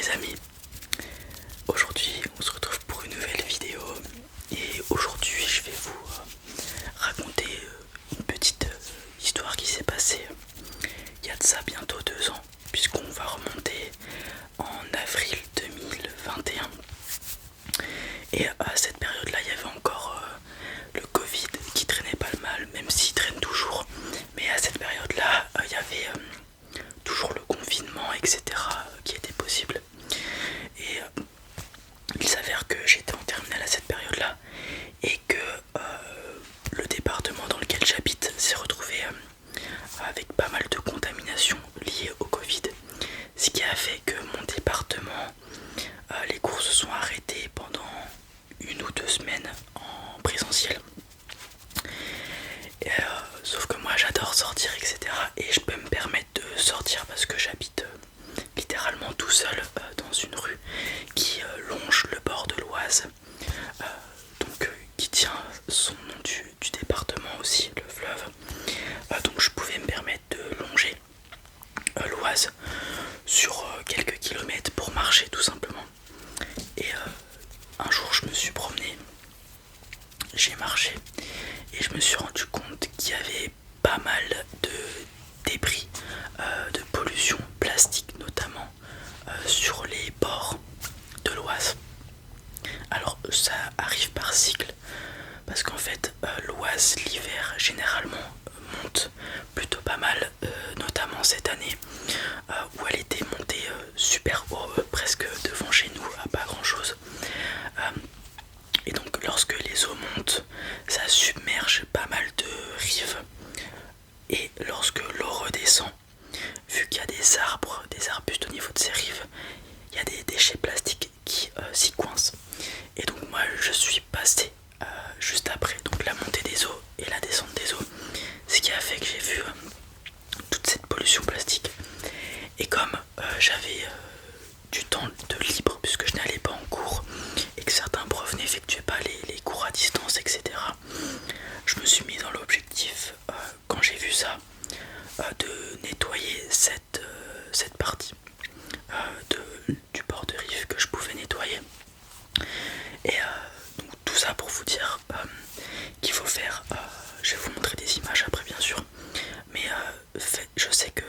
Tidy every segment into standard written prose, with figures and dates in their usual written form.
les amis, aujourd'hui on se retrouve pour une nouvelle vidéo et aujourd'hui je vais vous raconter une petite histoire qui s'est passée il y a de ça bientôt 2 ans, puisqu'on va remonter en avril 2021 et à cette période là il y avait encore le Covid qui traînait pas le mal, même s'il traîne toujours, mais à cette période là il y avait toujours le confinement, etc. qui était possible. Et il s'avère que j'étais en terminale à cette période-là et que le département dans lequel j'habite s'est retrouvé avec pas mal de contaminations liées au Covid. Ce qui a fait que mon département, les cours se sont arrêtés pendant 1 ou 2 semaines en présentiel. Et, sauf que moi j'adore sortir, etc. Et je peux me permettre de sortir parce que j'habite littéralement tout seul dans une rue qui longe le bord de l'Oise, qui tient son nom du département aussi, le fleuve. Donc je pouvais me permettre de longer l'Oise sur quelques kilomètres pour marcher tout simplement. Et un jour je me suis promené, j'ai marché et je me suis rendu compte qu'il y avait pas mal de débris, de pollution plastique notamment sur les bords de l'Oise. Alors ça arrive par cycle parce qu'en fait l'Oise l'hiver généralement monte plutôt pas mal, notamment cette année où elle était montée super haut, presque devant chez nous à pas grand chose. Et donc lorsque les eaux montent, ça submerge pas mal de rives. Et lorsque l'eau redescend, vu qu'il y a des arbres, des arbustes au niveau de ces rives, il y a des déchets plastiques qui s'y coincent. Et donc moi je suis passé juste après donc la montée des eaux et la descente des eaux, ce qui a fait que j'ai vu toute cette pollution plastique. Et comme j'avais du temps de libre puisque je n'allais pas en cours et que certains profs n'effectuaient pas les cours à distance, etc., je me suis mis dans l'objectif, quand j'ai vu ça, de nettoyer cette partie du bord de rive que je pouvais nettoyer. Et donc tout ça pour vous dire qu'il faut faire, je vais vous montrer des images après bien sûr, mais je sais que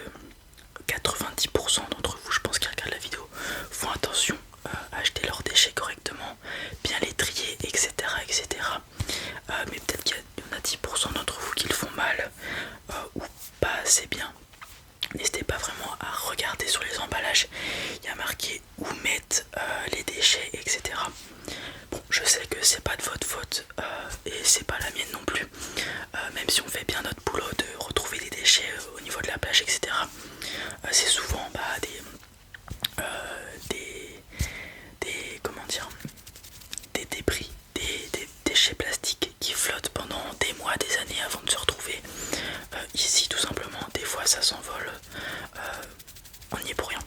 90% d'entre vous, je pense, qui regardent la vidéo font attention à acheter leurs déchets correctement, bien les trier, etc., etc. Mais peut-être qu'il y en a 10% d'entre vous qui le font mal ou pas assez bien. N'hésitez pas vraiment à regarder sur les emballages, il y a marqué où mettre les déchets, etc. Bon, je sais que c'est pas de votre faute et c'est pas la mienne non plus, même si on fait bien notre boulot de retrouver des déchets au niveau de la plage, etc. C'est souvent des débris, des déchets plastiques qui flottent pendant des mois, des années avant de se retrouver ici tout simplement. Des fois ça s'envole, on n'y est pour rien.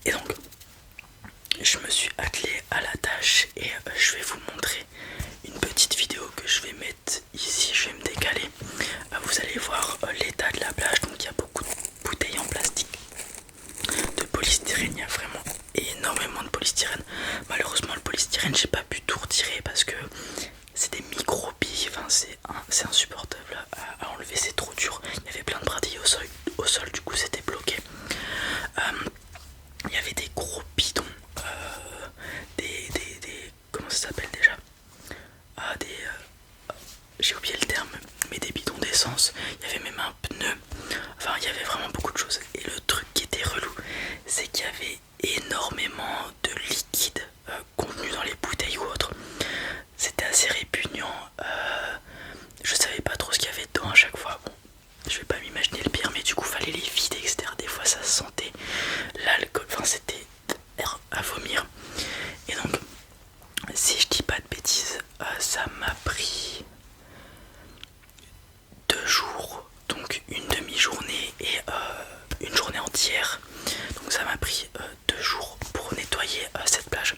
Et donc je me suis attelé à la tâche et je vais vous montrer une petite vidéo que je vais mettre ici. Je vais me décaler, vous allez voir l'état de la plage. Donc il y a beaucoup de bouteilles en plastique, de polystyrène, il y a vraiment énormément de polystyrène. Malheureusement le polystyrène j'ai pas pu tout retirer parce que c'est des micro-billes, enfin, c'est insupportable à enlever, c'est trop dur. Il y avait plein de brindilles au sol, du coup c'était bloqué. Il y avait des gros bidons, comment ça s'appelle déjà, j'ai oublié le terme, mais des bidons d'essence. Il y avait même un pneu, enfin il y avait vraiment beaucoup de choses. Et le truc qui était relou, c'est qu'il y avait énormément de liquide contenu dans les bouteilles ou autres. C'était assez répugnant, je savais pas trop ce qu'il y avait dedans à chaque fois. Bon, je vais pas m'imaginer le pire, mais du coup fallait les vider, etc. Des fois ça sentait l'alcool, enfin c'était à vomir. Et donc si je dis pas de bêtises, ça m'a pris 2 jours, donc une demi-journée et une journée entière. Donc ça m'a pris 2 jours pour nettoyer cette plage.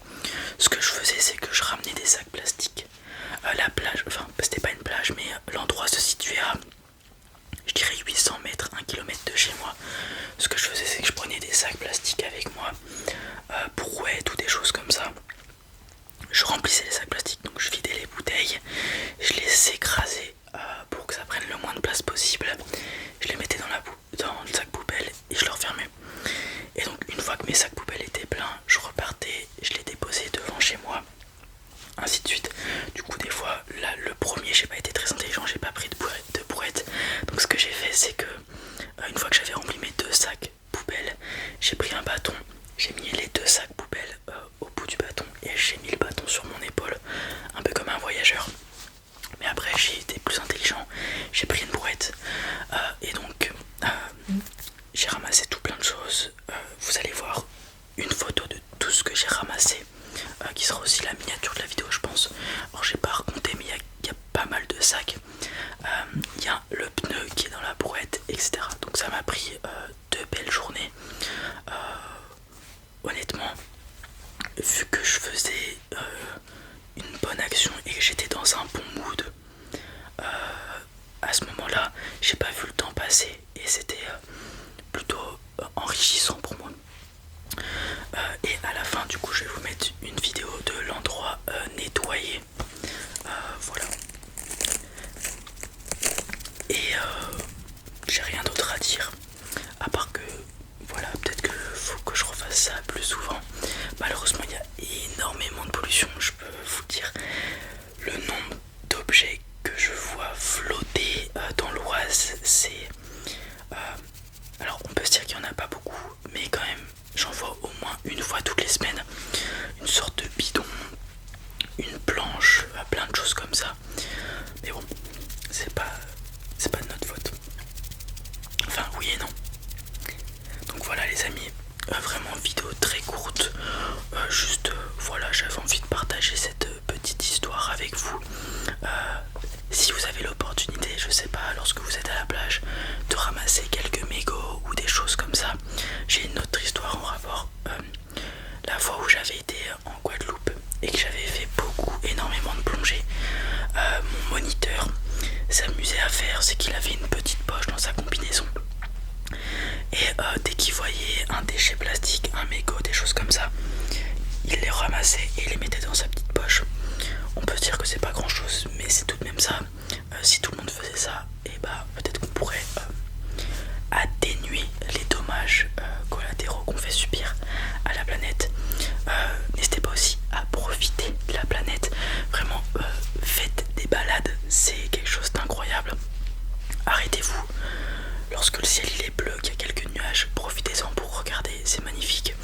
Ce que je faisais, c'est que je ramenais des sacs plastiques. La plage, enfin c'était pas une plage, mais l'endroit se situait à, je dirais, 800 mètres, 1 km de chez moi. Ce que je faisais, c'est que je prenais des sacs plastiques avec moi, brouettes ou des choses comme ça. Je remplissais les sacs plastiques, donc je vidais les bouteilles, je les écrasais pour que ça prenne le moins de place possible. Je les mettais dans le sac poubelle et je le refermais. Et donc une fois que mes sacs poubelles étaient pleins, je repartais, je les déposais devant chez moi, ainsi de suite. Du coup des fois, là le premier j'ai pas été très intelligent, j'ai pas pris de brouette. Donc ce que j'ai fait c'est que une fois que j'avais rempli mes 2 sacs poubelles, j'ai pris un bâton, j'ai mis les 2 sacs poubelles au bout du bâton et j'ai mis le bâton sur mon épaule, un peu comme un voyageur. Mais après j'ai été plus intelligent, j'ai pris une brouette et donc j'ai ramassé tout plein de choses. Vous allez voir une photo de tout ce que j'ai ramassé qui sera aussi la miniature de la vidéo je pense. Alors j'ai pas raconté mais il y a pas mal de sacs. Il y a le pneu qui est dans la brouette, etc. Donc ça m'a pris 2 belles journées. Honnêtement, vu que je faisais une bonne action et que j'étais dans un bon mood, à ce moment-là, j'ai pas vu le temps passer et c'était plutôt enrichissant pour moi. Et à la fin, du coup, je vais vous mettre une vidéo de l'endroit nettoyé. Voilà. Et j'ai rien d'autre à dire, à part que voilà, peut-être que faut que je refasse ça plus souvent. Malheureusement, il y a énormément de pollution, je peux vous dire. Le nombre d'objets que je vois flotter dans l'Oise, c'est... alors on peut se dire qu'il n'y en a pas beaucoup, mais quand même, j'en vois au moins une fois toutes les semaines. Une sorte de bidon, une planche, plein de choses comme ça. Mais bon, c'est pas de notre faute. Enfin, oui et non. Donc voilà les amis, vraiment vidéo très courte. Juste, voilà, j'avais envie de partager cette petite histoire avec vous. Si vous avez l'opportunité, je sais pas, lorsque vous êtes à la plage, de ramasser quelques mégots ou des choses comme ça. J'ai une autre histoire en rapport. La fois où j'avais été en Guadeloupe et que j'avais fait énormément de plongée, mon moniteur s'amusait à faire, c'est qu'il avait une petite poche dans sa combinaison. Et dès qu'il voyait un déchet plastique, un mégot, des choses comme ça, il les ramassait et les mettait dans sa petite poche. On peut se dire que c'est pas grand chose, mais c'est tout de même ça. Si tout le monde faisait ça, et bah peut-être qu'on pourrait atténuer les dommages collatéraux qu'on fait subir à la planète. N'hésitez pas aussi à profiter de la planète. Vraiment, faites des balades, c'est quelque chose d'incroyable. Arrêtez-vous. Lorsque le ciel il est bleu, qu'il y a quelques nuages, profitez-en pour regarder, c'est magnifique.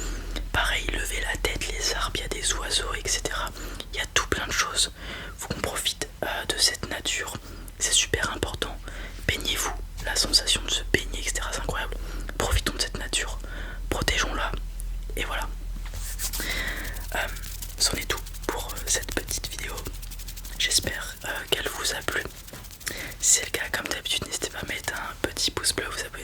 Pareil, levez la tête, les arbres, il y a des oiseaux, etc. Il y a tout plein de choses. Faut qu'on profite de cette nature, c'est super important. Baignez-vous, la sensation de se baigner, etc. c'est incroyable. Profitons de cette nature, protégeons-la, et voilà. C'en est tout pour cette petite vidéo. J'espère qu'elle vous a plu. Si c'est le cas, comme d'habitude, n'hésitez pas à mettre un petit pouce bleu, vous abonner